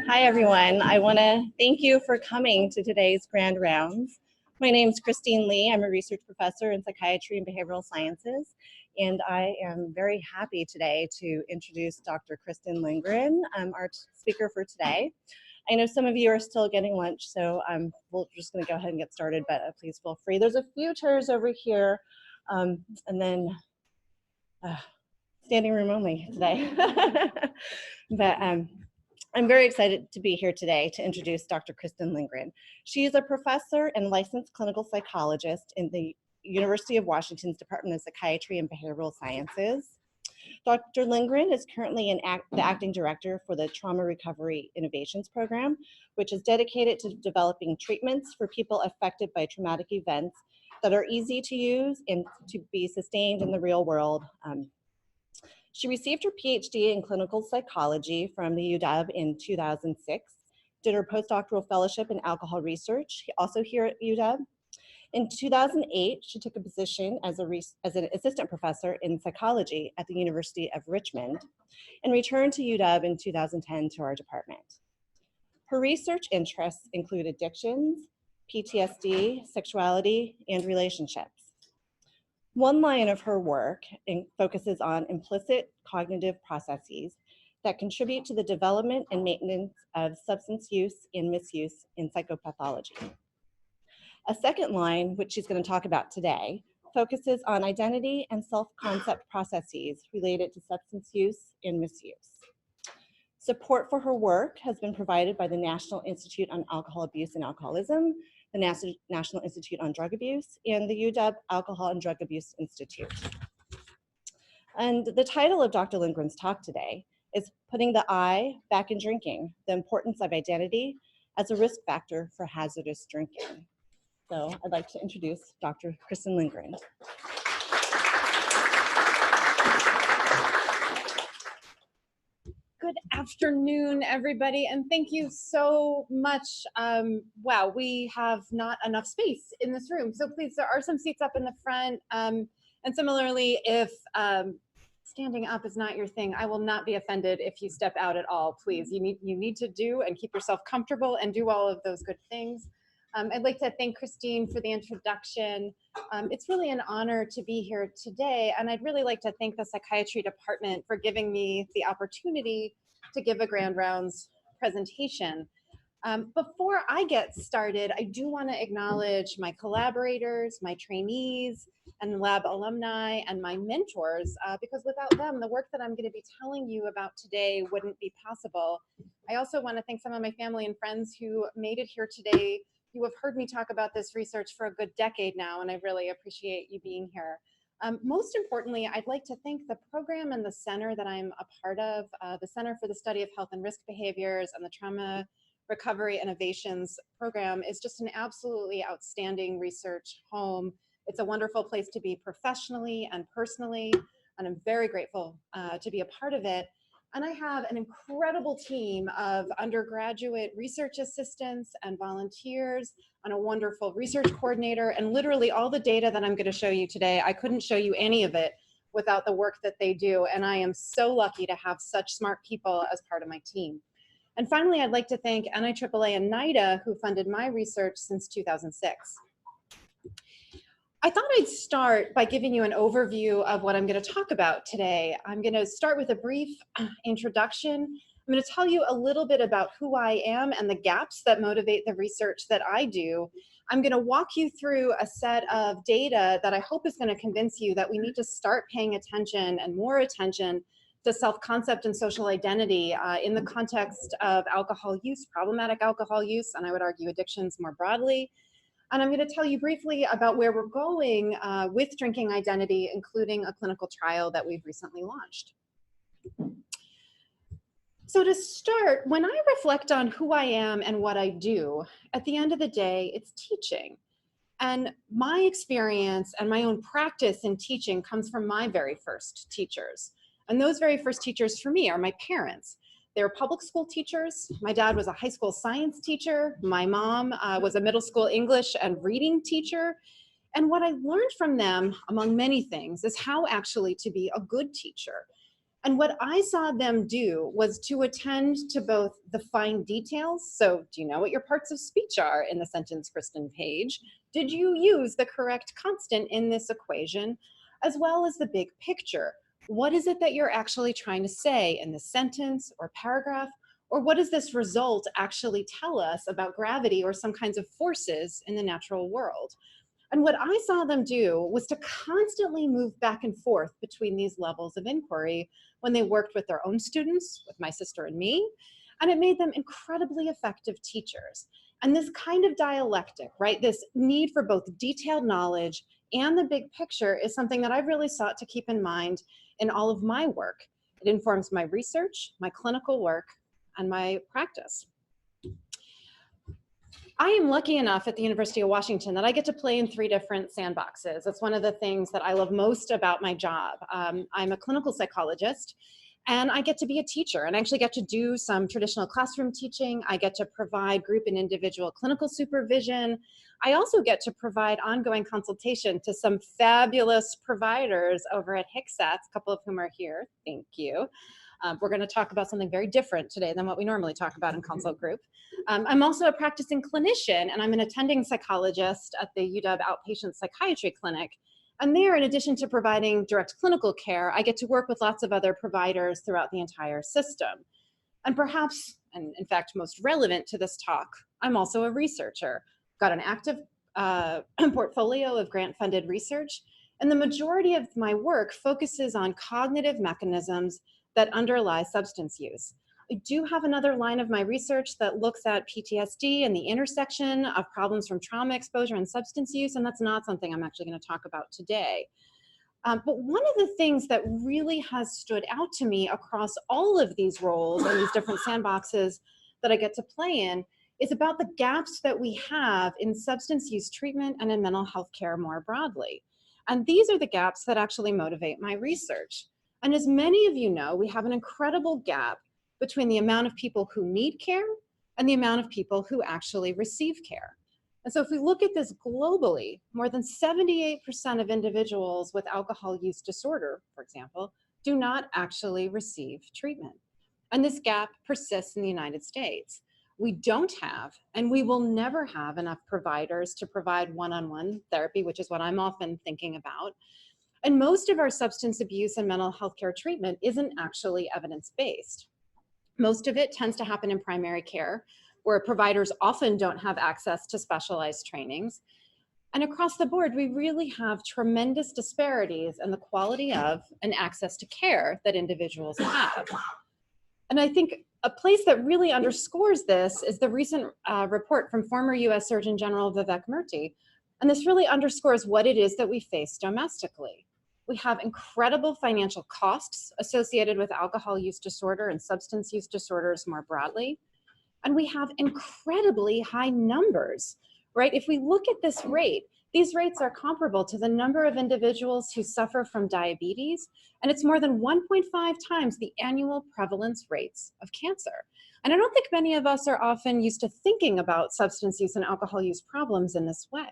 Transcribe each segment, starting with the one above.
Hi, everyone. I want to thank you for coming to today's Grand Rounds. My name is Christine Lee. I'm a research professor in psychiatry and behavioral sciences, and I am very happy today to introduce Dr. Kristen Lindgren, our speaker for today. I know some of you are still getting lunch, so we're just going to go ahead and get started, but please feel free. There's a few chairs over here, and then standing room only today. But I'm very excited to be here today to introduce Dr. Kristen Lindgren. She is a professor and licensed clinical psychologist in the University of Washington's Department of Psychiatry and Behavioral Sciences. Dr. Lindgren is currently the acting director for the Trauma Recovery Innovations Program, which is dedicated to developing treatments for people affected by traumatic events that are easy to use and to be sustained in the real world. She received her PhD in clinical psychology from the UW in 2006, did her postdoctoral fellowship in alcohol research, also here at UW. In 2008, she took a position as an assistant professor in psychology at the University of Richmond and returned to UW in 2010 to our department. Her research interests include addictions, PTSD, sexuality, and relationships. One line of her work focuses on implicit cognitive processes that contribute to the development and maintenance of substance use and misuse in psychopathology. A second line, which she's going to talk about today, focuses on identity and self-concept processes related to substance use and misuse. Support for her work has been provided by the National Institute on Alcohol Abuse and Alcoholism, the National Institute on Drug Abuse, and the UW Alcohol and Drug Abuse Institute. And the title of Dr. Lindgren's talk today is Putting the I Back in Drinking, the Importance of Identity as a Risk Factor for Hazardous Drinking. So I'd like to introduce Dr. Kristen Lindgren. Good afternoon, everybody, and thank you so much. Wow, we have not enough space in this room, so please, there are some seats up in the front. And similarly, if standing up is not your thing, I will not be offended if you step out at all. Please, you need to do and keep yourself comfortable and do all of those good things. I'd like to thank Christine for the introduction. It's really an honor to be here today, and I'd really like to thank the psychiatry department for giving me the opportunity to give a Grand Rounds presentation. Before I get started, I do want to acknowledge my collaborators, my trainees, and lab alumni, and my mentors, because without them, the work that I'm going to be telling you about today wouldn't be possible. I also want to thank some of my family and friends who made it here today. You have heard me talk about this research for a good decade now, and I really appreciate you being here. Most importantly, I'd like to thank the program and the center that I'm a part of, the Center for the Study of Health and Risk Behaviors, and the Trauma Recovery Innovations program is just an absolutely outstanding research home. It's a wonderful place to be professionally and personally, and I'm very grateful to be a part of it. And I have an incredible team of undergraduate research assistants and volunteers, and a wonderful research coordinator, and literally all the data that I'm going to show you today. I couldn't show you any of it without the work that they do, and I am so lucky to have such smart people as part of my team. And finally, I'd like to thank NIAAA and NIDA, who funded my research since 2006. I thought I'd start by giving you an overview of what I'm going to talk about today. I'm going to start with a brief introduction. I'm going to tell you a little bit about who I am and the gaps that motivate the research that I do. I'm going to walk you through a set of data that I hope is going to convince you that we need to start paying attention and more attention to self-concept and social identity in the context of alcohol use, problematic alcohol use, and I would argue addictions more broadly. And I'm going to tell you briefly about where we're going with drinking identity, including a clinical trial that we've recently launched. So to start, when I reflect on who I am and what I do, at the end of the day, it's teaching. And my experience and my own practice in teaching comes from my very first teachers. And those very first teachers for me are my parents. They were public school teachers. My dad was a high school science teacher. My mom was a middle school English and reading teacher. And what I learned from them, among many things, is how actually to be a good teacher. And what I saw them do was to attend to both the fine details. So, do you know what your parts of speech are in the sentence, Kristen Page? Did you use the correct constant in this equation? As well as the big picture. What is it that you're actually trying to say in this sentence or paragraph? Or what does this result actually tell us about gravity or some kinds of forces in the natural world? And what I saw them do was to constantly move back and forth between these levels of inquiry when they worked with their own students, with my sister and me, and it made them incredibly effective teachers. And this kind of dialectic, right, this need for both detailed knowledge and the big picture is something that I've really sought to keep in mind in all of my work. It informs my research, my clinical work, and my practice. I am lucky enough at the University of Washington that I get to play in 3 different sandboxes. That's one of the things that I love most about my job. I'm a clinical psychologist, and I get to be a teacher, and I actually get to do some traditional classroom teaching. I get to provide group and individual clinical supervision. I also get to provide ongoing consultation to some fabulous providers over at HCSATS, a couple of whom are here. Thank you. We're going to talk about something very different today than what we normally talk about in consult group. I'm also a practicing clinician, and I'm an attending psychologist at the UW Outpatient Psychiatry Clinic. And there, in addition to providing direct clinical care, I get to work with lots of other providers throughout the entire system. And perhaps, and in fact, most relevant to this talk, I'm also a researcher. Got an active portfolio of grant-funded research, and the majority of my work focuses on cognitive mechanisms that underlie substance use. I do have another line of my research that looks at PTSD and the intersection of problems from trauma exposure and substance use, and that's not something I'm actually going to talk about today. But one of the things that really has stood out to me across all of these roles and these different sandboxes that I get to play in is about the gaps that we have in substance use treatment and in mental health care more broadly. And these are the gaps that actually motivate my research. And as many of you know, we have an incredible gap between the amount of people who need care and the amount of people who actually receive care. And so if we look at this globally, more than 78% of individuals with alcohol use disorder, for example, do not actually receive treatment. And this gap persists in the United States. We don't have, and we will never have enough providers to provide one-on-one therapy, which is what I'm often thinking about. And most of our substance abuse and mental health care treatment isn't actually evidence-based. Most of it tends to happen in primary care, where providers often don't have access to specialized trainings. And across the board, we really have tremendous disparities in the quality of and access to care that individuals have. And I think a place that really underscores this is the recent report from former US Surgeon General Vivek Murthy. And this really underscores what it is that we face domestically. We have incredible financial costs associated with alcohol use disorder and substance use disorders more broadly. And we have incredibly high numbers, right? If we look at this rate, these rates are comparable to the number of individuals who suffer from diabetes, and it's more than 1.5 times the annual prevalence rates of cancer. And I don't think many of us are often used to thinking about substance use and alcohol use problems in this way.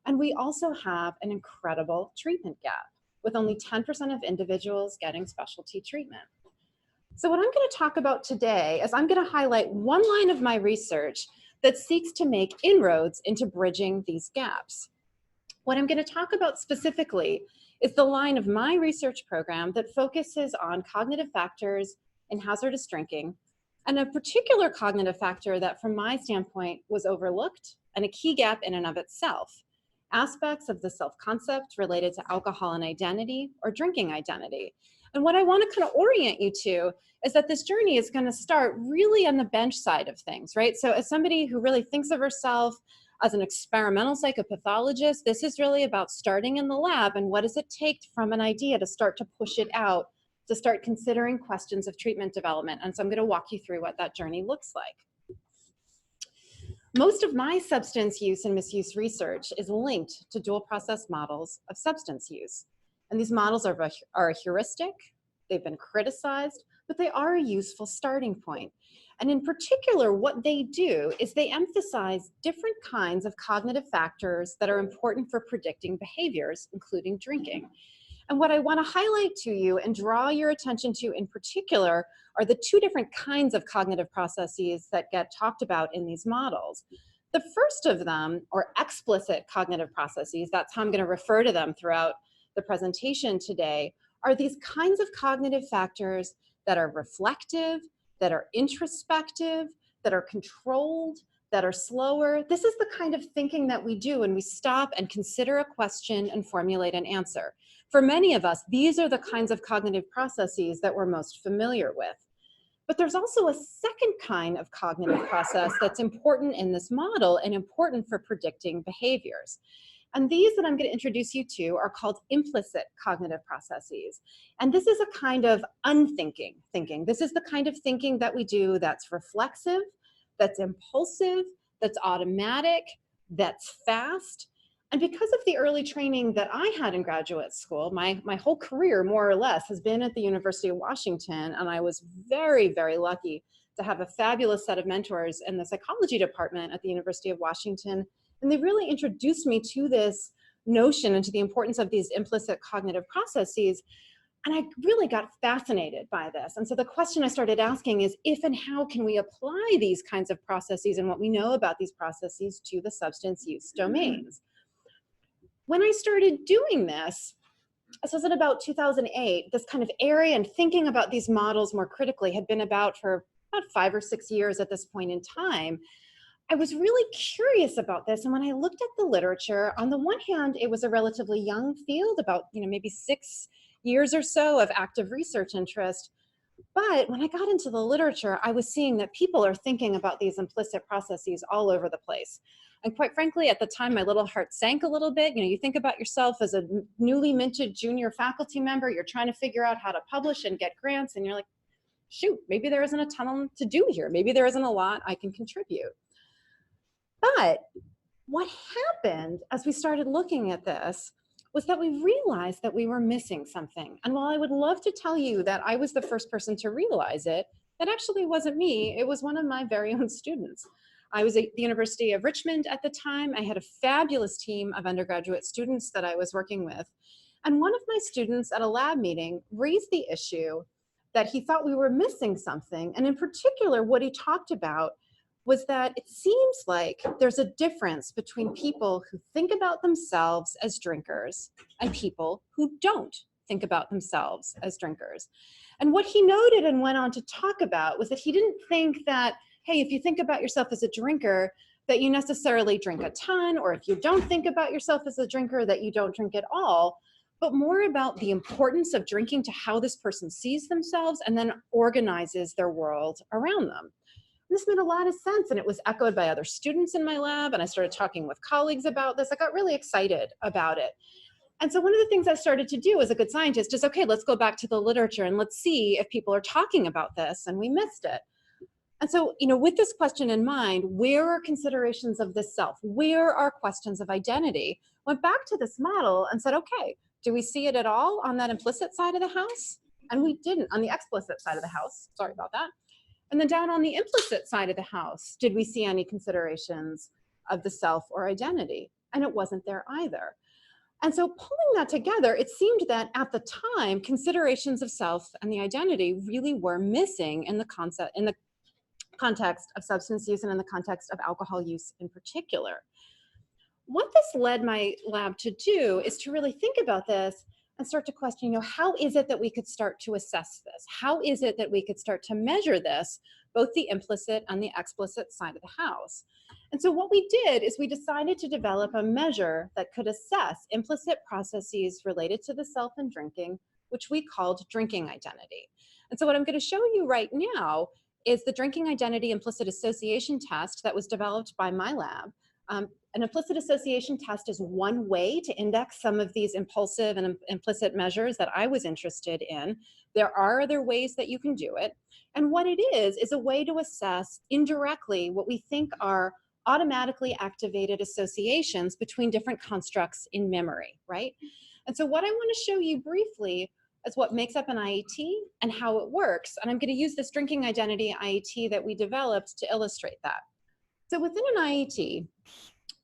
And we also have an incredible treatment gap, with only 10% of individuals getting specialty treatment. So what I'm going to talk about today is I'm going to highlight one line of my research that seeks to make inroads into bridging these gaps. What I'm going to talk about specifically is the line of my research program that focuses on cognitive factors in hazardous drinking, and a particular cognitive factor that from my standpoint was overlooked and a key gap in and of itself: aspects of the self-concept related to alcohol and identity or drinking identity. And what I want to kind of orient you to is that this journey is going to start really on the bench side of things, right? So as somebody who really thinks of herself as an experimental psychopathologist, this is really about starting in the lab and what does it take from an idea to start to push it out, to start considering questions of treatment development. And so I'm going to walk you through what that journey looks like. Most of my substance use and misuse research is linked to dual process models of substance use. And these models are a heuristic, they've been criticized, but they are a useful starting point. And in particular, what they do is they emphasize different kinds of cognitive factors that are important for predicting behaviors, including drinking. And what I want to highlight to you and draw your attention to in particular are the two different kinds of cognitive processes that get talked about in these models. The first of them, or explicit cognitive processes, that's how I'm going to refer to them throughout the presentation today, are these kinds of cognitive factors that are reflective, that are introspective, that are controlled, that are slower. This is the kind of thinking that we do when we stop and consider a question and formulate an answer. For many of us, these are the kinds of cognitive processes that we're most familiar with. But there's also a second kind of cognitive process that's important in this model and important for predicting behaviors. And these that I'm going to introduce you to are called implicit cognitive processes. And this is a kind of unthinking thinking. This is the kind of thinking that we do that's reflexive, that's impulsive, that's automatic, that's fast. And because of the early training that I had in graduate school, my whole career, more or less, has been at the University of Washington. And I was very, very lucky to have a fabulous set of mentors in the psychology department at the University of Washington. And they really introduced me to this notion and to the importance of these implicit cognitive processes. And I really got fascinated by this. And so the question I started asking is, if and how can we apply these kinds of processes and what we know about these processes to the substance use domains? When I started doing this was in about 2008, this kind of area and thinking about these models more critically had been about for about 5 or 6 years at this point in time. I was really curious about this. And when I looked at the literature, on the one hand, it was a relatively young field, about maybe 6 years or so of active research interest. But when I got into the literature, I was seeing that people are thinking about these implicit processes all over the place. And quite frankly, at the time, my little heart sank a little bit. You think about yourself as a newly minted junior faculty member, you're trying to figure out how to publish and get grants, and you're like, shoot, maybe there isn't a ton to do here. Maybe there isn't a lot I can contribute. But what happened as we started looking at this was that we realized that we were missing something. And while I would love to tell you that I was the first person to realize it, that actually wasn't me. It was one of my very own students. I was at the University of Richmond at the time. I had a fabulous team of undergraduate students that I was working with. And one of my students at a lab meeting raised the issue that he thought we were missing something. And in particular, what he talked about was that it seems like there's a difference between people who think about themselves as drinkers and people who don't think about themselves as drinkers. And what he noted and went on to talk about was that he didn't think that, hey, if you think about yourself as a drinker, that you necessarily drink a ton, or if you don't think about yourself as a drinker, that you don't drink at all, but more about the importance of drinking to how this person sees themselves and then organizes their world around them. This made a lot of sense, and it was echoed by other students in my lab, and I started talking with colleagues about this. I got really excited about it. And so one of the things I started to do as a good scientist is, okay, let's go back to the literature and let's see if people are talking about this, and we missed it. And so, with this question in mind, where are considerations of the self? Where are questions of identity? Went back to this model and said, okay, do we see it at all on that implicit side of the house? And we didn't on the explicit side of the house. Sorry about that. And then down on the implicit side of the house, did we see any considerations of the self or identity? And it wasn't there either. And so pulling that together, it seemed that at the time, considerations of self and the identity really were missing in the context of substance use and in the context of alcohol use in particular. What this led my lab to do is to really think about this and start to question, how is it that we could start to assess this? How is it that we could start to measure this, both the implicit and the explicit side of the house? And so what we did is we decided to develop a measure that could assess implicit processes related to the self and drinking, which we called drinking identity. And so what I'm going to show you right now is the drinking identity implicit association test that was developed by my lab. An implicit association test is one way to index some of these impulsive and implicit measures that I was interested in. There are other ways that you can do it. And what it is a way to assess indirectly what we think are automatically activated associations between different constructs in memory, right? And so what I want to show you briefly is what makes up an IET and how it works. And I'm going to use this drinking identity IET that we developed to illustrate that. So within an IET,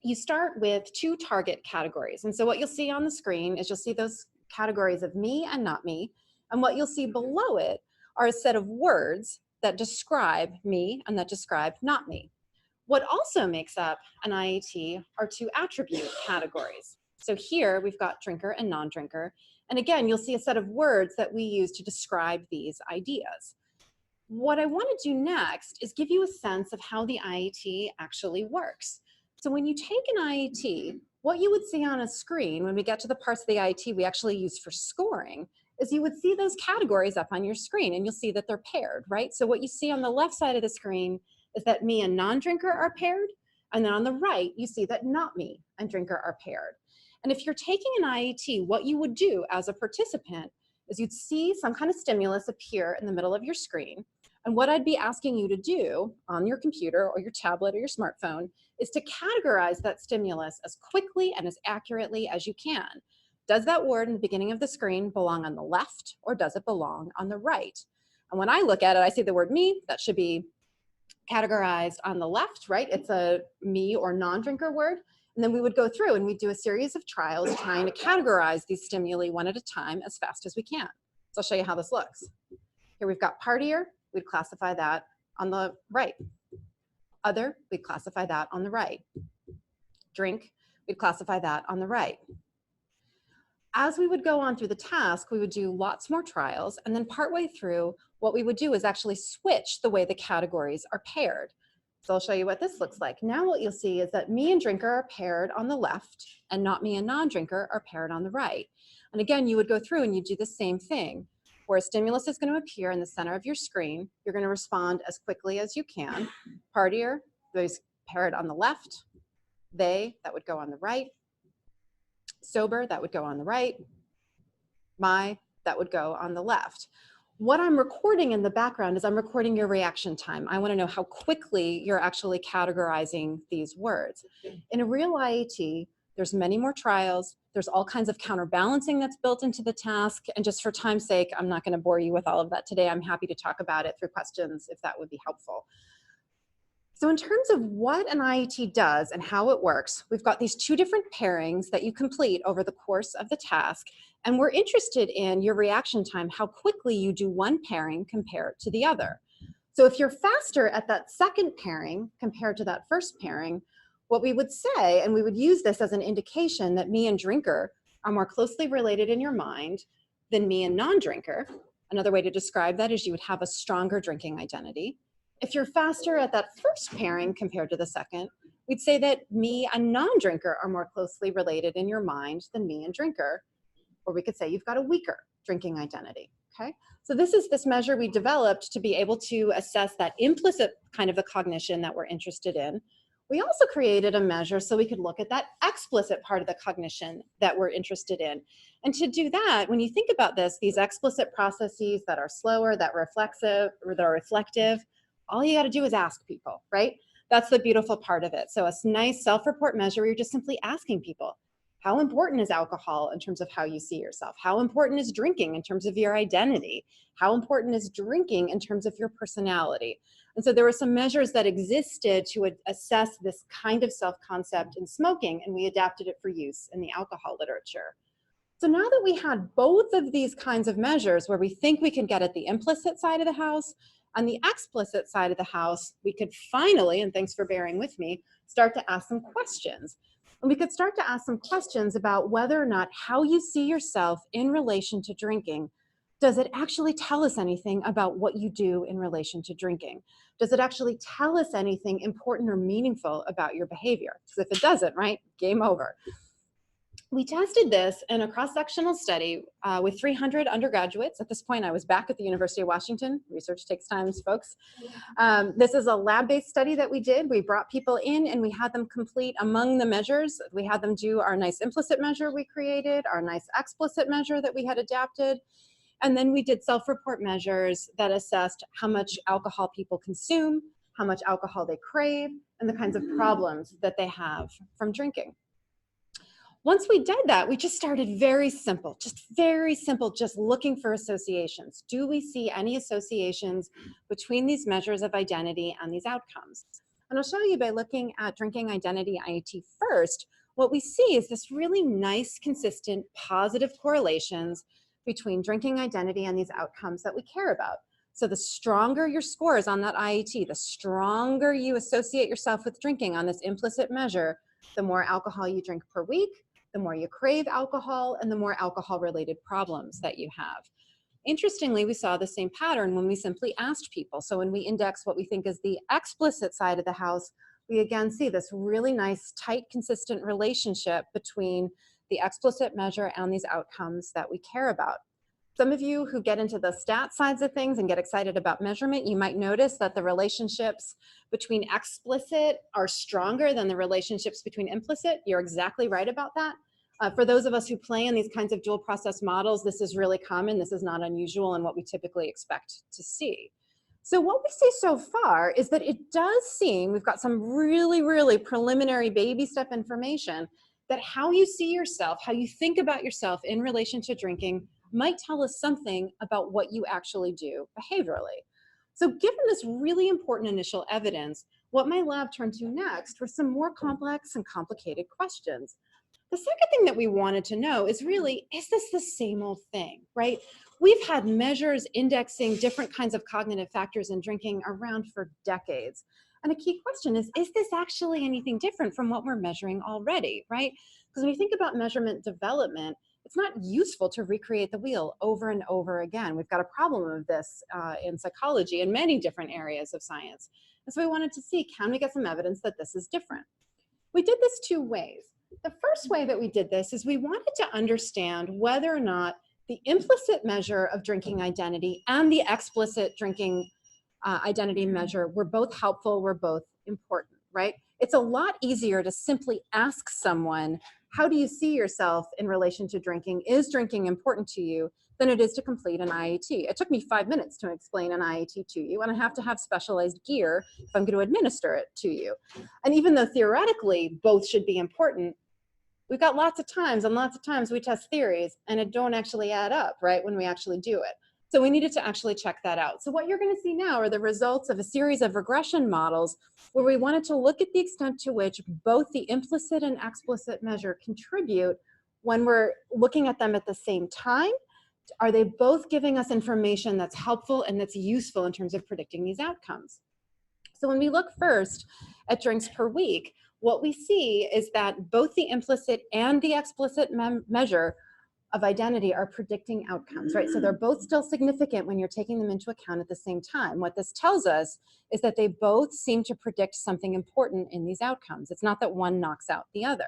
you start with 2 target categories. And so what you'll see on the screen is you'll see those categories of me and not me. And what you'll see below it are a set of words that describe me and that describe not me. What also makes up an IET are two attribute categories. So here we've got drinker and non-drinker. And again, you'll see a set of words that we use to describe these ideas. What I want to do next is give you a sense of how the IET actually works. So when you take an IET, what you would see on a screen when we get to the parts of the IET we actually use for scoring is you would see those categories up on your screen, and you'll see that they're paired, right? So what you see on the left side of the screen is that me and non-drinker are paired, and then on the right, you see that not me and drinker are paired. And if you're taking an IET, what you would do as a participant is you'd see some kind of stimulus appear in the middle of your screen. And what I'd be asking you to do on your computer or your tablet or your smartphone is to categorize that stimulus as quickly and as accurately as you can. Does that word in the beginning of the screen belong on the left, or does it belong on the right? And when I look at it, I see the word me. That should be categorized on the left, right? It's a me or non-drinker word. And then we would go through and we'd do a series of trials trying to categorize these stimuli one at a time as fast as we can. So I'll show you how this looks. Here we've got partier. We'd classify that on the right. Other, we'd classify that on the right. Drink, we'd classify that on the right. As we would go on through the task, we would do lots more trials, and then partway through, what we would do is actually switch the way the categories are paired. So I'll show you what this looks like. Now what you'll see is that me and drinker are paired on the left, and not me and non-drinker are paired on the right. And again, you would go through and you do the same thing. Where a stimulus is going to appear in the center of your screen, you're going to respond as quickly as you can. Partier, those paired on the left. They, that would go on the right. Sober, that would go on the right. My, that would go on the left. What I'm recording in the background is I'm recording your reaction time. I want to know how quickly you're actually categorizing these words. In a real IET, there's many more trials. There's all kinds of counterbalancing that's built into the task. And just for time's sake, I'm not going to bore you with all of that today. I'm happy to talk about it through questions if that would be helpful. So in terms of what an IET does and how it works, we've got these two different pairings that you complete over the course of the task. And we're interested in your reaction time, how quickly you do one pairing compared to the other. So if you're faster at that second pairing compared to that first pairing, what we would say, and we would use this as an indication that me and drinker are more closely related in your mind than me and non-drinker. Another way to describe that is you would have a stronger drinking identity. If you're faster at that first pairing compared to the second, we'd say that me and non-drinker are more closely related in your mind than me and drinker. Or we could say you've got a weaker drinking identity, okay? So this is this measure we developed to be able to assess that implicit kind of the cognition that we're interested in. We also created a measure so we could look at that explicit part of the cognition that we're interested in. And to do that, when you think about this, these explicit processes that are slower, that reflexive, or that are reflective, all you got to do is ask people, right? That's the beautiful part of it. So a nice self-report measure where you're just simply asking people, how important is alcohol in terms of how you see yourself? How important is drinking in terms of your identity? How important is drinking in terms of your personality? And so there were some measures that existed to assess this kind of self-concept in smoking, and we adapted it for use in the alcohol literature. So now that we had both of these kinds of measures where we think we can get at the implicit side of the house and the explicit side of the house, we could finally, and thanks for bearing with me, start to ask some questions. And we could start to ask some questions about whether or not how you see yourself in relation to drinking, does it actually tell us anything about what you do in relation to drinking? Does it actually tell us anything important or meaningful about your behavior? Because if it doesn't, right, game over. We tested this in a cross-sectional study with 300 undergraduates. At this point, I was back at the University of Washington. Research takes time, folks. This is a lab-based study that we did. We brought people in and we had them complete among the measures. We had them do our nice implicit measure we created, our nice explicit measure that we had adapted. And then we did self-report measures that assessed how much alcohol people consume, how much alcohol they crave, and the kinds of problems that they have from drinking. Once we did that, we just started very simple, just looking for associations. Do we see any associations between these measures of identity and these outcomes? And I'll show you by looking at drinking identity IET first, what we see is this really nice, consistent, positive correlations between drinking identity and these outcomes that we care about. So the stronger your scores on that IET, the stronger you associate yourself with drinking on this implicit measure, the more alcohol you drink per week, the more you crave alcohol, and the more alcohol-related problems that you have. Interestingly, we saw the same pattern when we simply asked people. So when we index what we think is the explicit side of the house, we again see this really nice, tight, consistent relationship between the explicit measure and these outcomes that we care about. Some of you who get into the stat sides of things and get excited about measurement, you might notice that the relationships between explicit are stronger than the relationships between implicit. You're exactly right about that. For those of us who play in these kinds of dual process models, this is really common. This is not unusual and what we typically expect to see. So what we see so far is that it does seem, we've got some really preliminary baby step information, that how you see yourself, how you think about yourself in relation to drinking might tell us something about what you actually do behaviorally. So given this really important initial evidence, what my lab turned to next were some more complex and complicated questions. The second thing that we wanted to know is really, is this the same old thing, right? We've had measures indexing different kinds of cognitive factors in drinking around for decades. And a key question is this actually anything different from what we're measuring already, right? Because when you think about measurement development, it's not useful to recreate the wheel over and over again. We've got a problem of this in psychology and many different areas of science. And so we wanted to see, can we get some evidence that this is different? We did this two ways. The first way that we did this is we wanted to understand whether or not the implicit measure of drinking identity and the explicit drinking identity measure were both helpful, were both important, right? It's a lot easier to simply ask someone, how do you see yourself in relation to drinking? Is drinking important to you? Than it is to complete an IET. It took me 5 minutes to explain an IET to you, and I have to have specialized gear if I'm going to administer it to you. And even though theoretically both should be important, we've got lots of times we test theories and it don't actually add up, right, when we actually do it. So we needed to actually check that out. So what you're going to see now are the results of a series of regression models where we wanted to look at the extent to which both the implicit and explicit measure contribute when we're looking at them at the same time. Are they both giving us information that's helpful and that's useful in terms of predicting these outcomes? So when we look first at drinks per week, what we see is that both the implicit and the explicit measure of identity are predicting outcomes, right? So they're both still significant when you're taking them into account at the same time. What this tells us is that they both seem to predict something important in these outcomes. It's not that one knocks out the other.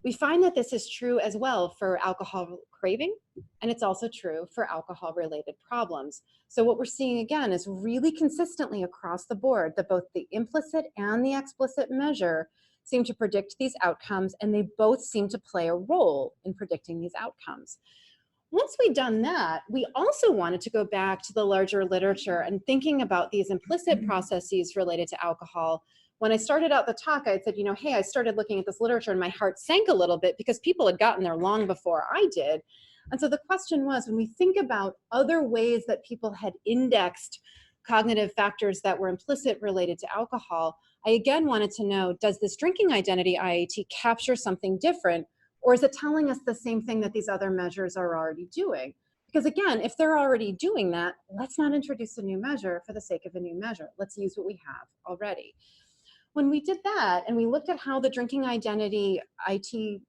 We find that this is true as well for alcohol craving, and it's also true for alcohol-related problems. So what we're seeing again is really consistently across the board that both the implicit and the explicit measure seem to predict these outcomes, and they both seem to play a role in predicting these outcomes. Once we'd done that, we also wanted to go back to the larger literature and thinking about these implicit processes related to alcohol. When I started out the talk, I had said, hey, I started looking at this literature and my heart sank a little bit because people had gotten there long before I did. And so the question was, when we think about other ways that people had indexed cognitive factors that were implicit related to alcohol, I again wanted to know, does this drinking identity IAT capture something different, or is it telling us the same thing that these other measures are already doing? Because again, if they're already doing that, let's not introduce a new measure for the sake of a new measure. Let's use what we have already. When we did that and we looked at how the drinking identity IT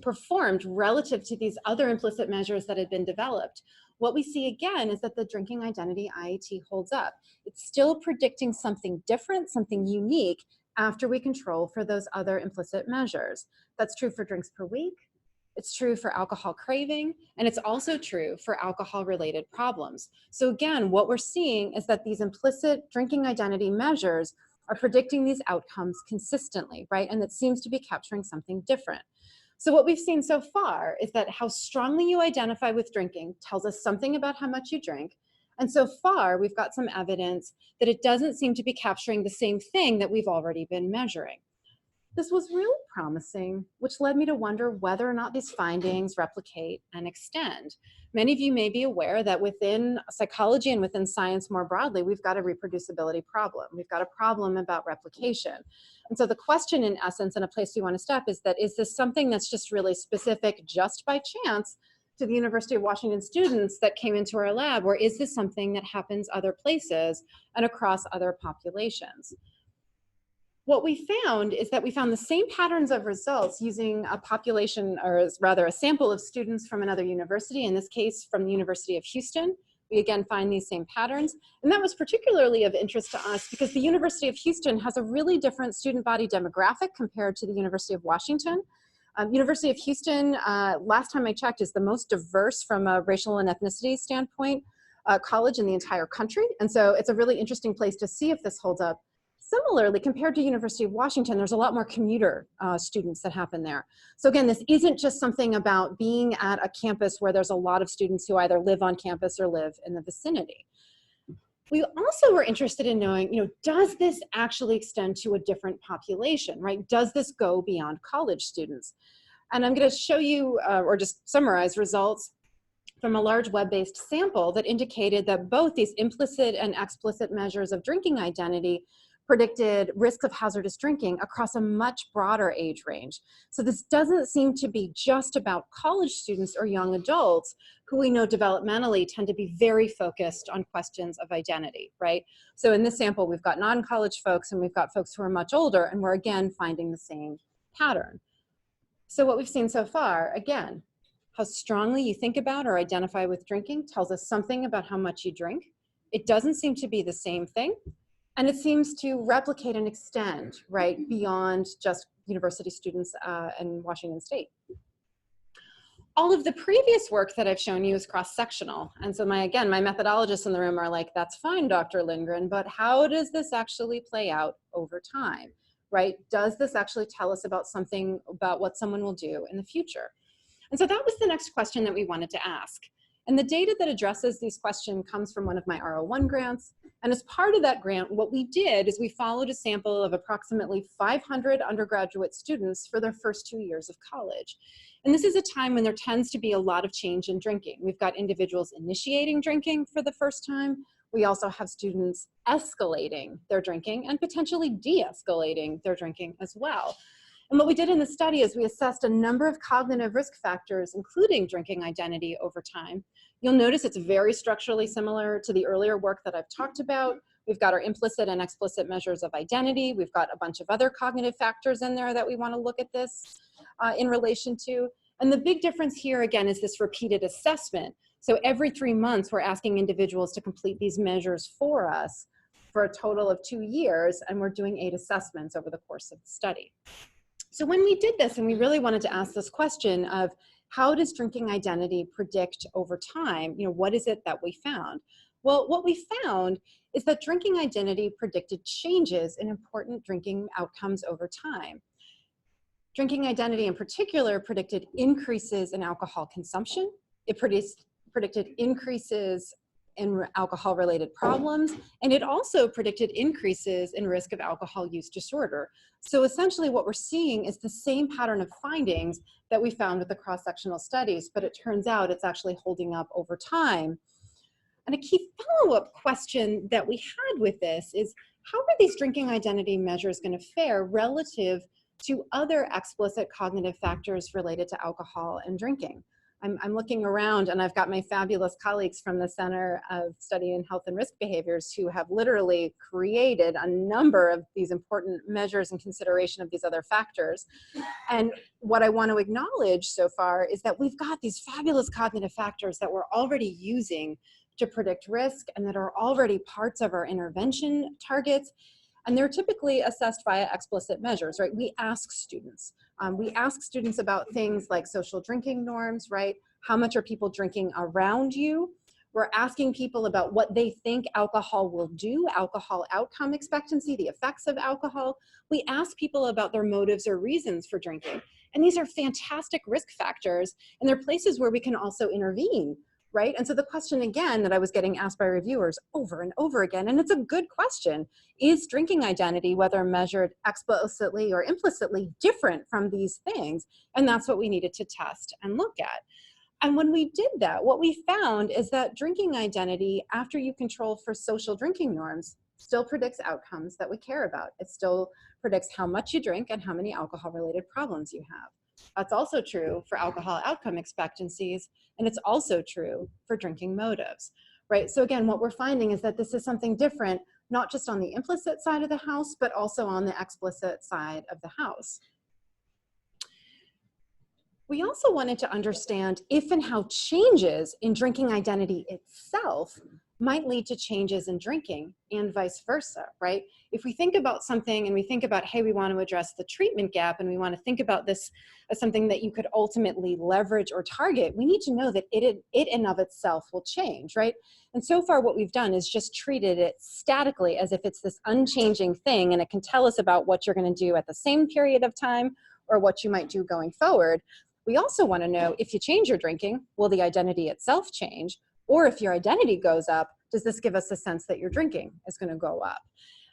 performed relative to these other implicit measures that had been developed, what we see again is that the drinking identity IAT holds up. It's still predicting something different, something unique after we control for those other implicit measures. That's true for drinks per week. It's true for alcohol craving, and it's also true for alcohol-related problems. So again, what we're seeing is that these implicit drinking identity measures are predicting these outcomes consistently, right? And that seems to be capturing something different. So what we've seen so far is that how strongly you identify with drinking tells us something about how much you drink. And so far, we've got some evidence that it doesn't seem to be capturing the same thing that we've already been measuring. This was really promising, which led me to wonder whether or not these findings replicate and extend. Many of you may be aware that within psychology and within science more broadly, we've got a reproducibility problem. We've got a problem about replication. And so the question in essence, and a place we want to step, is that is this something that's just really specific just by chance to the University of Washington students that came into our lab, or is this something that happens other places and across other populations? What we found is that we found the same patterns of results using a population, or rather a sample of students from another university, in this case from the University of Houston. We again find these same patterns. And that was particularly of interest to us because the University of Houston has a really different student body demographic compared to the University of Washington. University of Houston, last time I checked, is the most diverse from a racial and ethnicity standpoint college in the entire country. And so it's a really interesting place to see if this holds up. Similarly, compared to University of Washington, there's a lot more commuter students that happen there. So again, this isn't just something about being at a campus where there's a lot of students who either live on campus or live in the vicinity. We also were interested in knowing, does this actually extend to a different population, right? Does this go beyond college students? And I'm going to show you, or just summarize results from a large web-based sample that indicated that both these implicit and explicit measures of drinking identity predicted risks of hazardous drinking across a much broader age range. So this doesn't seem to be just about college students or young adults who we know developmentally tend to be very focused on questions of identity, right? So in this sample, we've got non-college folks and we've got folks who are much older, and we're again finding the same pattern. So what we've seen so far, again, how strongly you think about or identify with drinking tells us something about how much you drink. It doesn't seem to be the same thing. And it seems to replicate and extend, right, beyond just university students in Washington State. All of the previous work that I've shown you is cross-sectional. And so my methodologists in the room are like, that's fine, Dr. Lindgren, but how does this actually play out over time, right? Does this actually tell us about something about what someone will do in the future? And so that was the next question that we wanted to ask. And the data that addresses these questions comes from one of my R01 grants. And as part of that grant, what we did is we followed a sample of approximately 500 undergraduate students for their first 2 years of college. And this is a time when there tends to be a lot of change in drinking. We've got individuals initiating drinking for the first time. We also have students escalating their drinking and potentially de-escalating their drinking as well. And what we did in the study is we assessed a number of cognitive risk factors, including drinking identity over time. You'll notice it's very structurally similar to the earlier work that I've talked about. We've got our implicit and explicit measures of identity. We've got a bunch of other cognitive factors in there that we want to look at this in relation to. And the big difference here, again, is this repeated assessment. So every 3 months, we're asking individuals to complete these measures for us for a total of 2 years, and we're doing 8 assessments over the course of the study. So when we did this, and we really wanted to ask this question of how does drinking identity predict over time? What is it that we found? Well, what we found is that drinking identity predicted changes in important drinking outcomes over time. Drinking identity in particular predicted increases in alcohol consumption. It predicted increases in alcohol-related problems, and it also predicted increases in risk of alcohol use disorder. So essentially what we're seeing is the same pattern of findings that we found with the cross-sectional studies, but it turns out it's actually holding up over time. And a key follow-up question that we had with this is, how are these drinking identity measures going to fare relative to other explicit cognitive factors related to alcohol and drinking? I'm looking around and I've got my fabulous colleagues from the Center of Study in Health and Risk Behaviors who have literally created a number of these important measures in consideration of these other factors. And what I want to acknowledge so far is that we've got these fabulous cognitive factors that we're already using to predict risk and that are already parts of our intervention targets. And they're typically assessed via explicit measures, right? We ask students. We ask students about things like social drinking norms, right? How much are people drinking around you? We're asking people about what they think alcohol will do, alcohol outcome expectancy, the effects of alcohol. We ask people about their motives or reasons for drinking. And these are fantastic risk factors, and they're places where we can also intervene, right? And so the question again that I was getting asked by reviewers over and over again, and it's a good question, is drinking identity, whether measured explicitly or implicitly, different from these things? And that's what we needed to test and look at. And when we did that, what we found is that drinking identity, after you control for social drinking norms, still predicts outcomes that we care about. It still predicts how much you drink and how many alcohol-related problems you have. That's also true for alcohol outcome expectancies, and it's also true for drinking motives, right? So again, what we're finding is that this is something different, not just on the implicit side of the house, but also on the explicit side of the house. We also wanted to understand if and how changes in drinking identity itself might lead to changes in drinking and vice versa, right? If we think about something and we think about, hey, we want to address the treatment gap and we want to think about this as something that you could ultimately leverage or target, we need to know that it in of itself will change, right? And so far what we've done is just treated it statically as if it's this unchanging thing and it can tell us about what you're going to do at the same period of time or what you might do going forward. We also want to know if you change your drinking, will the identity itself change? Or if your identity goes up, does this give us a sense that your drinking is going to go up?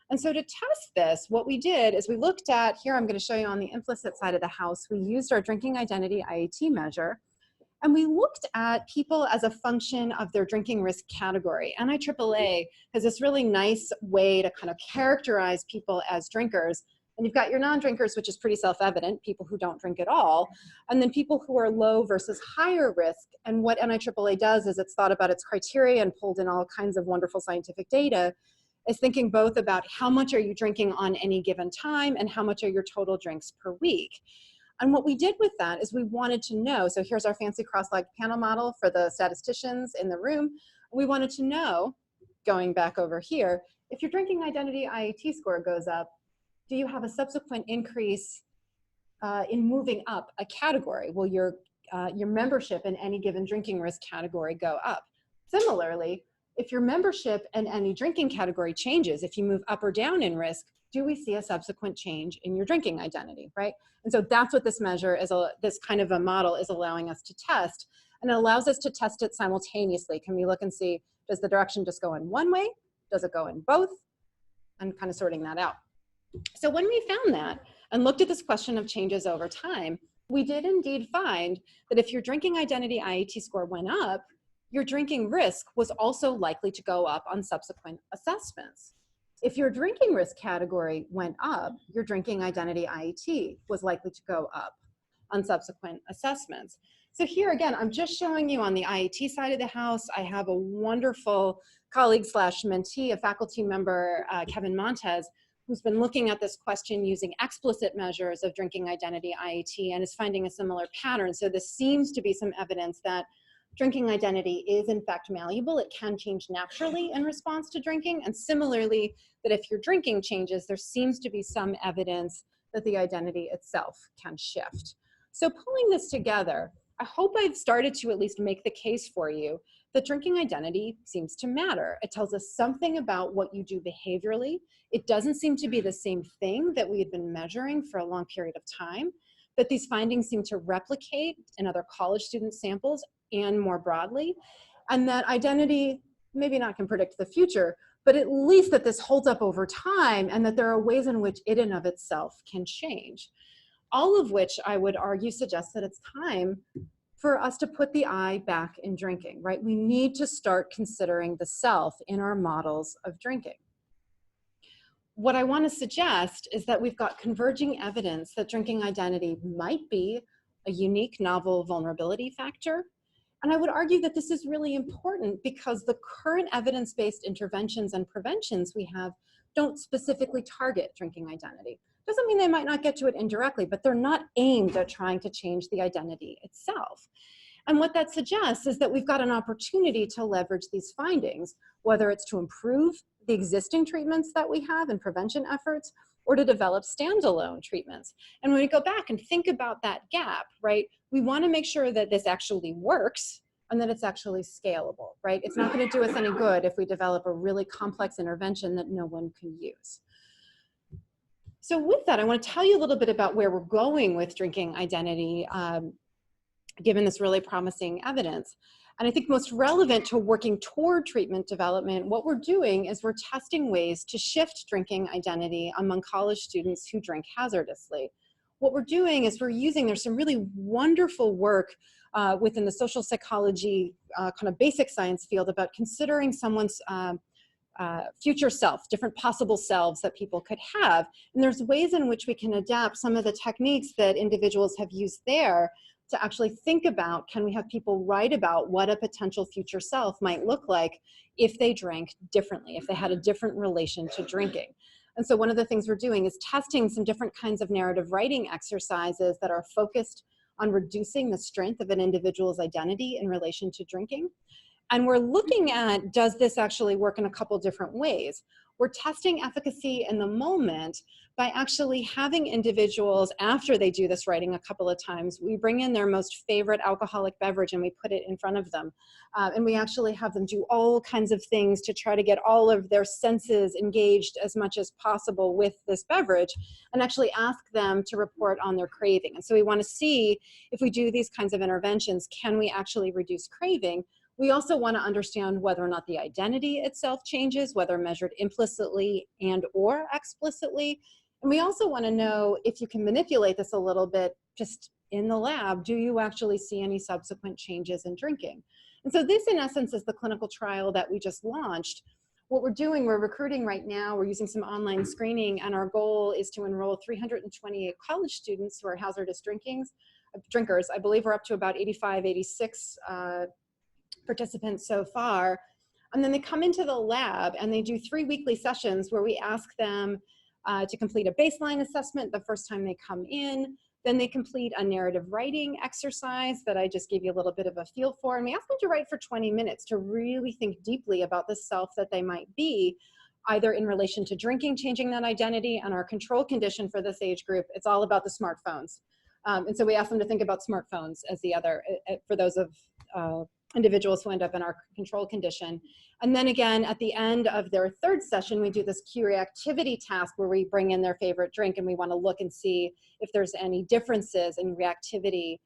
And so to test this, what we did is we looked at, here I'm going to show you on the implicit side of the house, we used our drinking identity IAT measure, and we looked at people as a function of their drinking risk category. NIAAA has this really nice way to kind of characterize people as drinkers. And you've got your non-drinkers, which is pretty self-evident, people who don't drink at all, and then people who are low versus higher risk. And what NIAAA does is it's thought about its criteria and pulled in all kinds of wonderful scientific data, is thinking both about how much are you drinking on any given time and how much are your total drinks per week. And what we did with that is we wanted to know, so here's our fancy cross-legged panel model for the statisticians in the room. We wanted to know, going back over here, if your drinking identity IAT score goes up, do you have a subsequent increase in moving up a category? Will your membership in any given drinking risk category go up? Similarly, if your membership in any drinking category changes, if you move up or down in risk, do we see a subsequent change in your drinking identity, right? And so that's what this measure is, this kind of a model is allowing us to test. And it allows us to test it simultaneously. Can we look and see, does the direction just go in one way? Does it go in both? And kind of sorting that out. So when we found that and looked at this question of changes over time, we did indeed find that if your drinking identity IAT score went up, your drinking risk was also likely to go up on subsequent assessments. If your drinking risk category went up, your drinking identity IAT was likely to go up on subsequent assessments. So here again, I'm just showing you on the IAT side of the house, I have a wonderful colleague slash mentee, a faculty member, Kevin Montez, who's been looking at this question using explicit measures of drinking identity IAT and is finding a similar pattern. So this seems to be some evidence that drinking identity is in fact malleable. It can change naturally in response to drinking. And similarly, that if your drinking changes, there seems to be some evidence that the identity itself can shift. So pulling this together, I hope I've started to at least make the case for you that drinking identity seems to matter. It tells us something about what you do behaviorally. It doesn't seem to be the same thing that we had been measuring for a long period of time, that these findings seem to replicate in other college student samples and more broadly, and that identity maybe not can predict the future, but at least that this holds up over time and that there are ways in which it in of itself can change. All of which I would argue suggests that it's time for us to put the I back in drinking, right? We need to start considering the self in our models of drinking. What I want to suggest is that we've got converging evidence that drinking identity might be a unique novel vulnerability factor. And I would argue that this is really important because the current evidence-based interventions and preventions we have don't specifically target drinking identity. Doesn't mean they might not get to it indirectly, but they're not aimed at trying to change the identity itself. And what that suggests is that we've got an opportunity to leverage these findings, whether it's to improve the existing treatments that we have and prevention efforts, or to develop standalone treatments. And when we go back and think about that gap, right, we want to make sure that this actually works and that it's actually scalable, right? It's not going to do us any good if we develop a really complex intervention that no one can use. So with that, I want to tell you a little bit about where we're going with drinking identity, given this really promising evidence. And I think most relevant to working toward treatment development, what we're doing is we're testing ways to shift drinking identity among college students who drink hazardously. What we're doing is there's some really wonderful work within the social psychology kind of basic science field about considering someone's future self, different possible selves that people could have. And there's ways in which we can adapt some of the techniques that individuals have used there to actually think about, can we have people write about what a potential future self might look like if they drank differently, if they had a different relation to drinking. And so one of the things we're doing is testing some different kinds of narrative writing exercises that are focused on reducing the strength of an individual's identity in relation to drinking. And we're looking at, does this actually work in a couple different ways? We're testing efficacy in the moment by actually having individuals, after they do this writing a couple of times, we bring in their most favorite alcoholic beverage and we put it in front of them. And we actually have them do all kinds of things to try to get all of their senses engaged as much as possible with this beverage, and actually ask them to report on their craving. And so we want to see, if we do these kinds of interventions, can we actually reduce craving? We also want to understand whether or not the identity itself changes, whether measured implicitly and or explicitly. And we also want to know if you can manipulate this a little bit just in the lab, do you actually see any subsequent changes in drinking? And so this, in essence, is the clinical trial that we just launched. What we're doing, we're recruiting right now, we're using some online screening, and our goal is to enroll 328 college students who are hazardous drinkers. I believe we're up to about 85, 86 participants so far. And then they come into the lab and they do 3 weekly sessions where we ask them to complete a baseline assessment the first time they come in. Then they complete a narrative writing exercise that I just gave you a little bit of a feel for. And we ask them to write for 20 minutes to really think deeply about the self that they might be, either in relation to drinking, changing that identity, and our control condition for this age group, it's all about the smartphones. And so we ask them to think about smartphones as the other, for those of individuals who end up in our control condition. And then again, at the end of their third session, we do this cue reactivity task where we bring in their favorite drink and we want to look and see if there's any differences in reactivity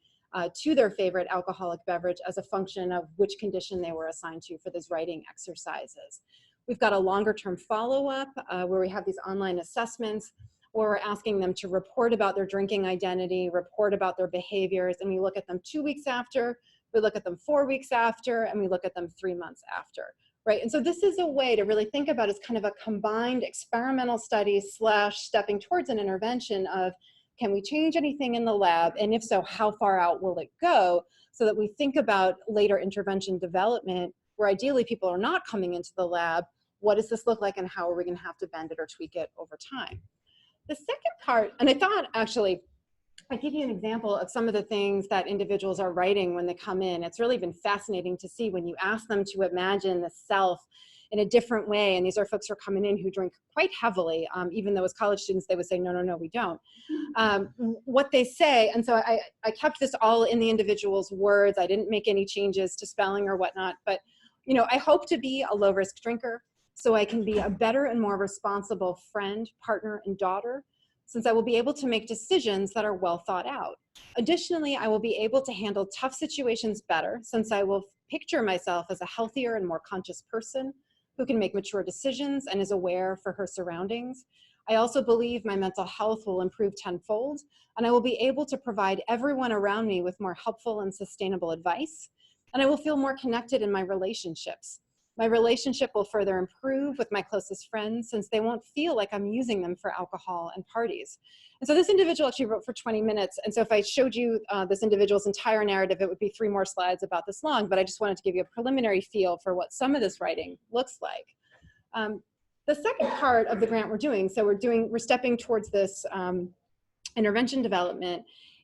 to their favorite alcoholic beverage as a function of which condition they were assigned to for these writing exercises. We've got a longer term follow-up where we have these online assessments where we're asking them to report about their drinking identity, report about their behaviors, and we look at them 2 weeks after, we look at them 4 weeks after, and we look at them 3 months after, right? And so this is a way to really think about as kind of a combined experimental study / stepping towards an intervention of, can we change anything in the lab? And if so, how far out will it go? So that we think about later intervention development, where ideally people are not coming into the lab. What does this look like and how are we gonna have to bend it or tweak it over time? The second part, and I thought actually, I'll give you an example of some of the things that individuals are writing when they come in. It's really been fascinating to see when you ask them to imagine the self in a different way. And these are folks who are coming in who drink quite heavily, even though as college students, they would say, no, no, no, we don't. What they say, and so I kept this all in the individual's words. I didn't make any changes to spelling or whatnot, but you know, I hope to be a low risk drinker so I can be a better and more responsible friend, partner, and daughter, since I will be able to make decisions that are well thought out. Additionally, I will be able to handle tough situations better, since I will picture myself as a healthier and more conscious person who can make mature decisions and is aware for her surroundings. I also believe my mental health will improve tenfold, and I will be able to provide everyone around me with more helpful and sustainable advice, and I will feel more connected in my relationships. My relationship will further improve with my closest friends, since they won't feel like I'm using them for alcohol and parties. And so this individual actually wrote for 20 minutes. And so if I showed you this individual's entire narrative, it would be 3 more slides about this long, but I just wanted to give you a preliminary feel for what some of this writing looks like. The second part of the grant we're doing, so we're stepping towards this intervention development,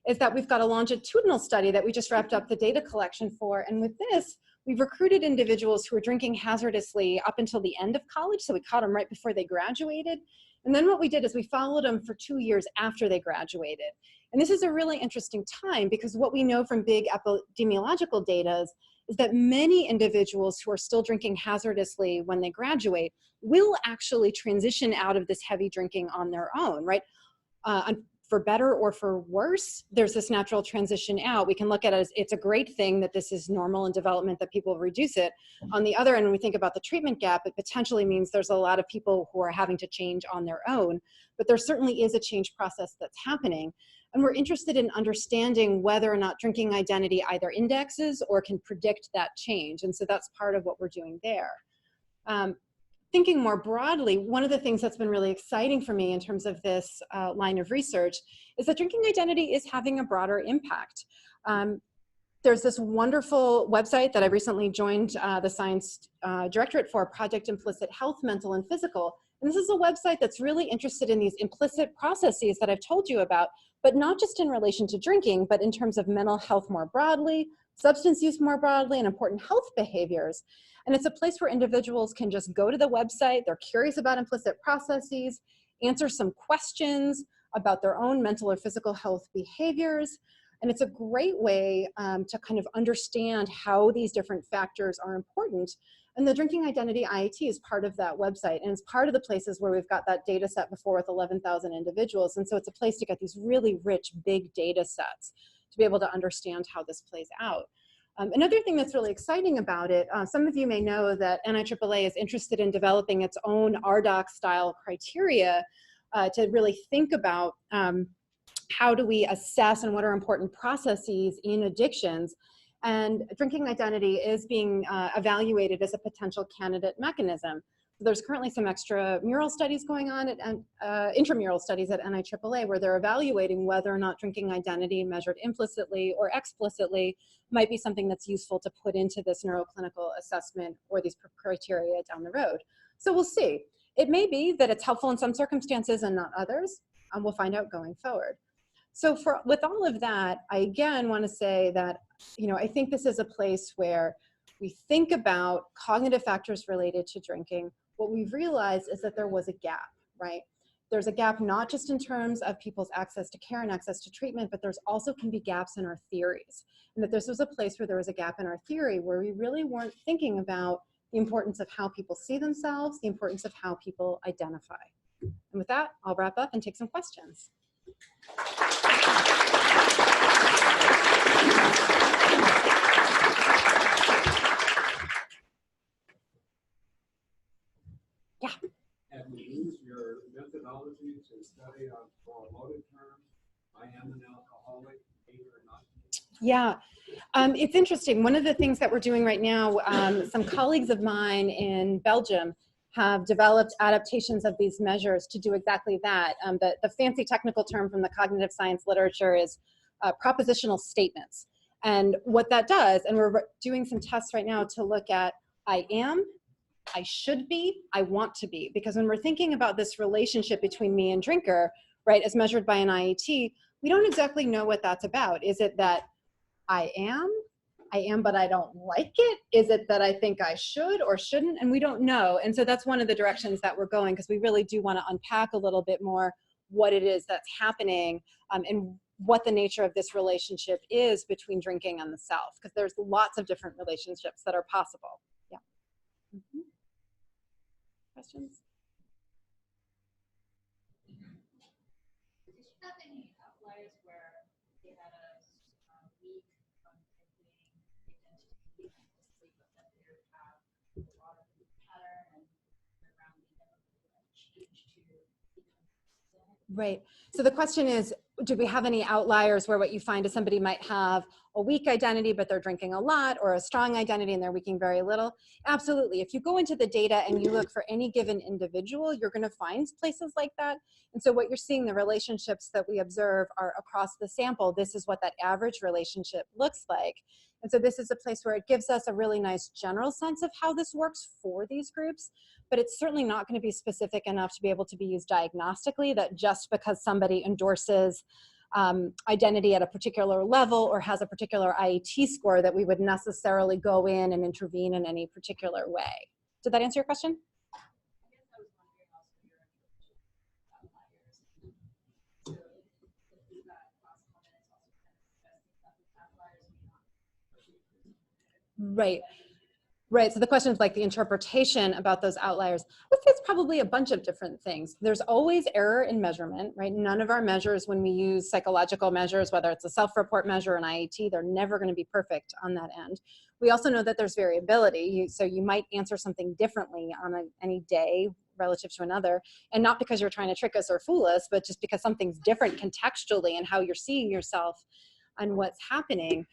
is that we've got a longitudinal study that we just wrapped up the data collection for. And with this, we've recruited individuals who are drinking hazardously up until the end of college. So we caught them right before they graduated. And then what we did is we followed them for 2 years after they graduated. And this is a really interesting time, because what we know from big epidemiological data is that many individuals who are still drinking hazardously when they graduate will actually transition out of this heavy drinking on their own, right? for better or for worse, there's this natural transition out. We can look at it as it's a great thing that this is normal in development, that people reduce it. On the other end, when we think about the treatment gap, it potentially means there's a lot of people who are having to change on their own, but there certainly is a change process that's happening. And we're interested in understanding whether or not drinking identity either indexes or can predict that change. And so that's part of what we're doing there. Thinking more broadly, one of the things that's been really exciting for me in terms of this line of research is that drinking identity is having a broader impact. There's this wonderful website that I recently joined the science directorate for, Project Implicit Health, Mental and Physical. And this is a website that's really interested in these implicit processes that I've told you about, but not just in relation to drinking, but in terms of mental health more broadly, substance use more broadly, and important health behaviors. And it's a place where individuals can just go to the website, they're curious about implicit processes, answer some questions about their own mental or physical health behaviors. And it's a great way to kind of understand how these different factors are important. And the Drinking Identity IAT is part of that website, and it's part of the places where we've got that data set before with 11,000 individuals. And so it's a place to get these really rich, big data sets to be able to understand how this plays out. Another thing that's really exciting about it, some of you may know that NIAAA is interested in developing its own RDoC style criteria to really think about how do we assess and what are important processes in addictions. And drinking identity is being evaluated as a potential candidate mechanism. So there's currently some extramural studies going on, intramural studies at NIAAA, where they're evaluating whether or not drinking identity measured implicitly or explicitly might be something that's useful to put into this neuroclinical assessment or these criteria down the road. So we'll see. It may be that it's helpful in some circumstances and not others. We'll find out going forward. So with all of that, I again want to say that, I think this is a place where we think about cognitive factors related to drinking. What we've realized is that there was a gap, right? There's a gap not just in terms of people's access to care and access to treatment, but there's also can be gaps in our theories. And that this was a place where there was a gap in our theory where we really weren't thinking about the importance of how people see themselves, the importance of how people identify. And with that, I'll wrap up and take some questions. Yeah. Have you used your methodology to study for a loaded term? I am an alcoholic, either or not. Yeah, it's interesting. One of the things that we're doing right now, some colleagues of mine in Belgium have developed adaptations of these measures to do exactly that. The fancy technical term from the cognitive science literature is propositional statements. And what that does, and we're doing some tests right now to look at I am, I should be, I want to be. Because when we're thinking about this relationship between me and drinker, right, as measured by an IET, we don't exactly know what that's about. Is it that I am, but I don't like it? Is it that I think I should or shouldn't? And we don't know. And so that's one of the directions that we're going, because we really do want to unpack a little bit more what it is that's happening and what the nature of this relationship is between drinking and the self, because there's lots of different relationships that are possible. Yeah. Mm-hmm. Questions? Did you have any outliers where they had a weak drinking identity and sleep, but that they would have a lot of the pattern and around the change to become consistent? Right. So the question is, do we have any outliers where what you find is somebody might have a weak identity, but they're drinking a lot, or a strong identity and they're drinking very little? Absolutely. If you go into the data and you look for any given individual, you're going to find places like that. And so what you're seeing, the relationships that we observe are across the sample. This is what that average relationship looks like. And so this is a place where it gives us a really nice general sense of how this works for these groups, but it's certainly not going to be specific enough to be able to be used diagnostically, that just because somebody endorses identity at a particular level or has a particular IET score that we would necessarily go in and intervene in any particular way. Did that answer your question? I guess I was wondering also your outliers. So if we've got last comment, it's also kind of suggesting that the outliers may not. Right. Right, so the question is like the interpretation about those outliers. I would say it's probably a bunch of different things. There's always error in measurement, right? None of our measures, when we use psychological measures, whether it's a self-report measure or an IET, they're never going to be perfect on that end. We also know that there's variability, so you might answer something differently on any day relative to another, and not because you're trying to trick us or fool us, but just because something's different contextually in how you're seeing yourself and what's happening.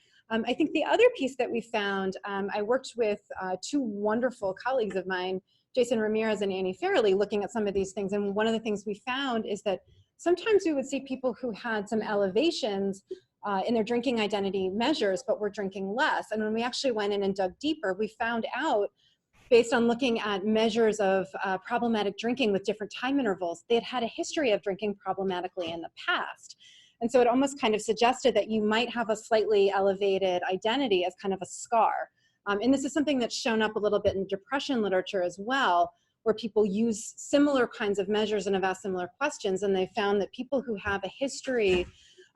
I think the other piece that we found, I worked with two wonderful colleagues of mine, Jason Ramirez and Annie Fairley, looking at some of these things. And one of the things we found is that sometimes we would see people who had some elevations in their drinking identity measures, but were drinking less. And when we actually went in and dug deeper, we found out, based on looking at measures of problematic drinking with different time intervals, they had had a history of drinking problematically in the past. And so it almost kind of suggested that you might have a slightly elevated identity as kind of a scar. And this is something that's shown up a little bit in depression literature as well, where people use similar kinds of measures and have asked similar questions. And they found that people who have a history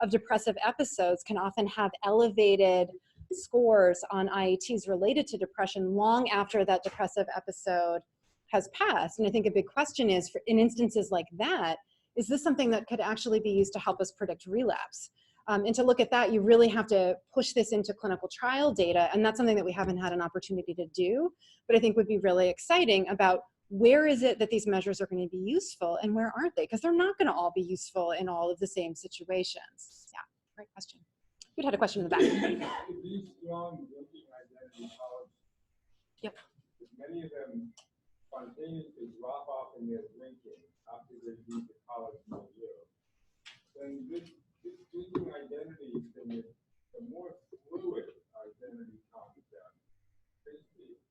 of depressive episodes can often have elevated scores on IETs related to depression long after that depressive episode has passed. And I think a big question is, in instances like that, is this something that could actually be used to help us predict relapse? And to look at that, you really have to push this into clinical trial data, and that's something that we haven't had an opportunity to do, but I think would be really exciting about where is it that these measures are going to be useful and where aren't they? Because they're not going to all be useful in all of the same situations. Yeah, great question. You'd had a question in the back. These strong drinking identity college, Yep. many of them spontaneously drop off in their drinking after they leave the college milieu. Then this drinking identity thing is the more fluid identity concept. Basically,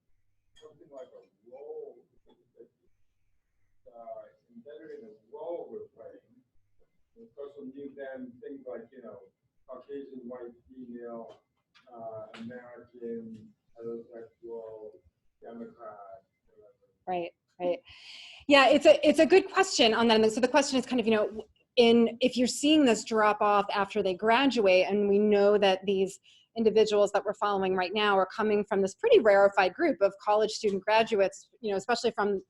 something like a role embedded in a role we're playing. And of course, we'll use then things like, Caucasian, white, female, American, heterosexual, Democrat, whatever. Right, right. Yeah, it's a good question on that. So the question is kind of, if you're seeing this drop off after they graduate, and we know that these individuals that we're following right now are coming from this pretty rarefied group of college student graduates, especially from,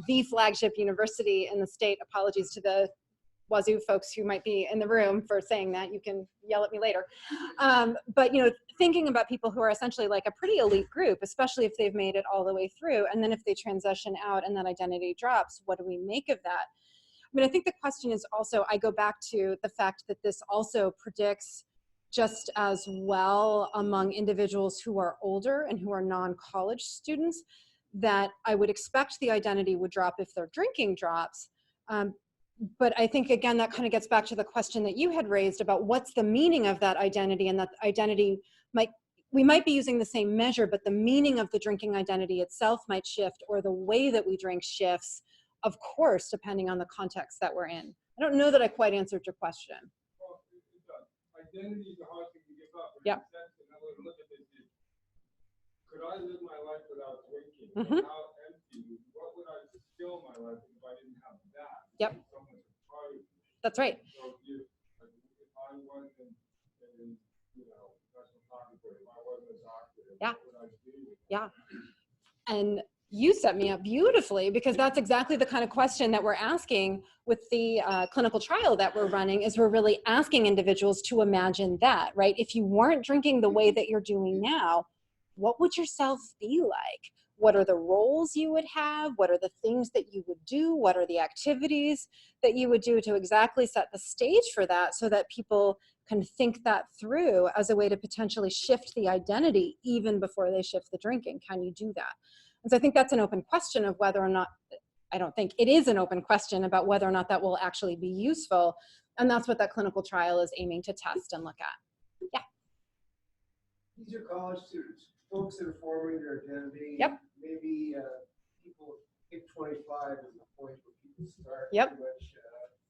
the flagship university in the state. Apologies to the Wazoo folks who might be in the room for saying that. You can yell at me later. But thinking about people who are essentially like a pretty elite group, especially if they've made it all the way through, and then if they transition out and that identity drops, what do we make of that? I mean, I think the question is also, I go back to the fact that this also predicts just as well among individuals who are older and who are non-college students, that I would expect the identity would drop if their drinking drops. But I think, again, that kind of gets back to the question that you had raised about what's the meaning of that identity, and that identity we might be using the same measure, but the meaning of the drinking identity itself might shift, or the way that we drink shifts, of course, depending on the context that we're in. I don't know that I quite answered your question. Well, identity is a hard thing to give up. Yep. Look at this. Could I live my life without drinking? Mm-hmm. Without empty? What would I fill my life if I didn't have that? Yep. That's right. So if I wasn't in, professional photography, if I wasn't a doctor, Yeah. what would I do? Yeah. And you set me up beautifully, because that's exactly the kind of question that we're asking with the clinical trial that we're running, is we're really asking individuals to imagine that, right? If you weren't drinking the way that you're doing now, what would yourself be like? What are the roles you would have? What are the things that you would do? What are the activities that you would do to exactly set the stage for that, so that people can think that through as a way to potentially shift the identity even before they shift the drinking? Can you do that? And so I think that's an open question of whether or not, I don't think it is an open question about whether or not that will actually be useful. And that's what that clinical trial is aiming to test and look at. Yeah. These are college students, folks that are forming their identity. Yep. Maybe people hit 25 is the point where people start Yep. pretty much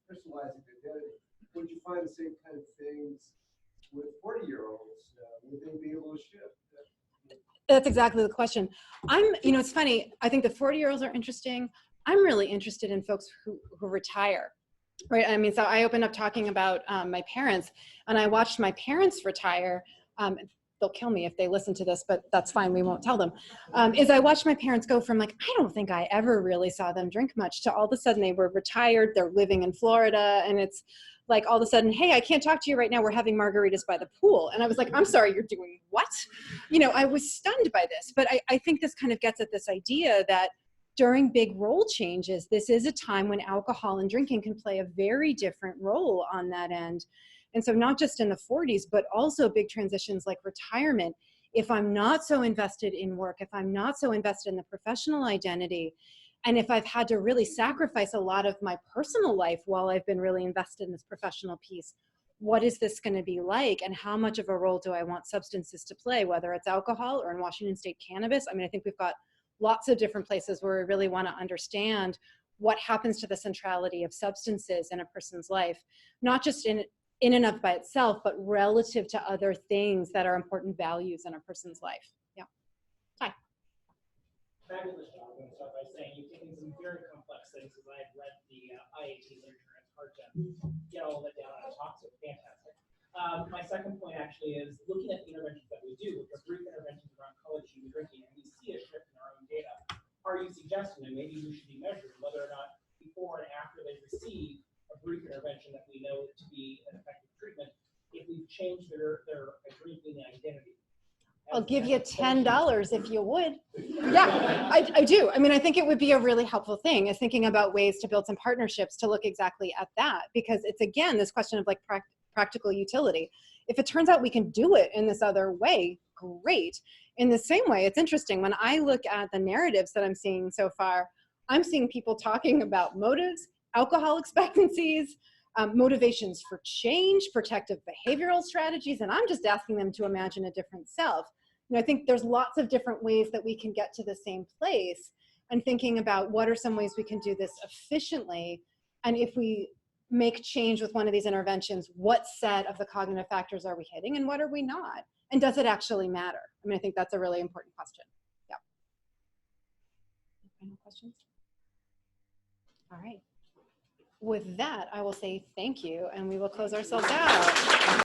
crystallizing their identity. Would you find the same kind of things with 40-year-olds? Would they be able to shift? That's exactly the question. It's funny, I think the 40-year-olds are interesting. I'm really interested in folks who retire, right? I mean, so I opened up talking about my parents, and I watched my parents retire. they'll kill me if they listen to this, but that's fine, we won't tell them, is I watched my parents go from like, I don't think I ever really saw them drink much, to all of a sudden they were retired, they're living in Florida, and it's like all of a sudden, hey, I can't talk to you right now, we're having margaritas by the pool. And I was like, I'm sorry, you're doing what? You know, I was stunned by this, but I think this kind of gets at this idea that during big role changes, this is a time when alcohol and drinking can play a very different role on that end. And so not just in the 40s, but also big transitions like retirement. If I'm not so invested in work, if I'm not so invested in the professional identity, and if I've had to really sacrifice a lot of my personal life while I've been really invested in this professional piece, what is this going to be like? And how much of a role do I want substances to play, whether it's alcohol or in Washington State cannabis? I mean, I think we've got lots of different places where we really want to understand what happens to the centrality of substances in a person's life, not just in and of by itself, but relative to other things that are important values in a person's life. Yeah. Hi. Fabulous job. I'm going to start by saying you've taken some very complex things, because I have read the IAT literature. It's hard to get all of it down on a talk, so fantastic. My second point actually is looking at the interventions that we do, with the brief interventions around college youth drinking, and we see a shift in our own data. Are you suggesting that maybe we should be measuring whether or not before and after they receive a brief intervention that we know to be an effective treatment, if we've changed their drinking identity? I'll give you $10 if you would. Yeah, I do. I mean, I think it would be a really helpful thing, is thinking about ways to build some partnerships to look exactly at that, because it's, again, this question of like practical utility. If it turns out we can do it in this other way, great. In the same way, it's interesting, when I look at the narratives that I'm seeing so far, I'm seeing people talking about motives, alcohol expectancies, motivations for change, protective behavioral strategies, and I'm just asking them to imagine a different self. You know, I think there's lots of different ways that we can get to the same place, and thinking about what are some ways we can do this efficiently, and if we make change with one of these interventions, what set of the cognitive factors are we hitting and what are we not? And does it actually matter? I mean, I think that's a really important question. Yeah. Final questions? All right. With that, I will say thank you, and we will close ourselves out.